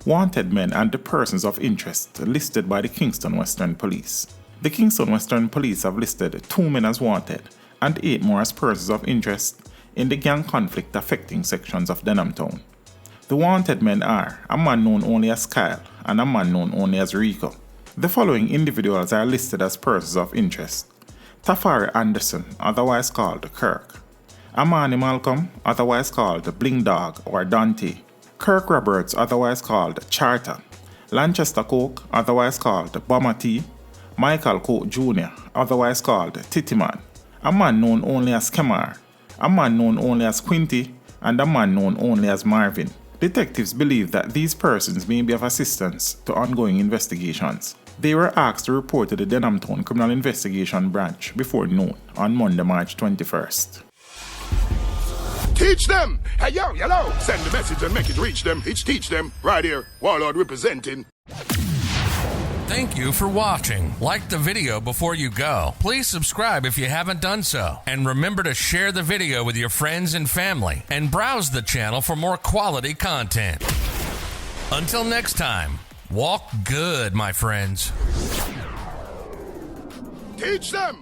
wanted men and the persons of interest listed by the Kingston Western Police. The Kingston Western Police have listed 2 men as wanted and 8 more as persons of interest in the gang conflict affecting sections of Denham Town. The wanted men are a man known only as Kyle and a man known only as Rico. The following individuals are listed as persons of interest: Tafari Anderson, otherwise called Kirk; Amani Malcolm, otherwise called Bling Dog or Dante; Kirk Roberts, otherwise called Charter; Lanchester Coke, otherwise called Bomber T; Michael Coke Jr., otherwise called Tittyman; a man known only as Kemar; a man known only as Quinty; and a man known only as Marvin. Detectives believe that these persons may be of assistance to ongoing investigations. They were asked to report to the Denham Town Criminal Investigation Branch before noon on Monday, March 21st. Teach them! Hey, yo, hello! Send the message and make it reach them. It's teach them. Right here, Warlord representing. Thank you for watching. Like the video before you go. Please subscribe if you haven't done so. And remember to share the video with your friends and family. And browse the channel for more quality content. Until next time, walk good, my friends. Teach them!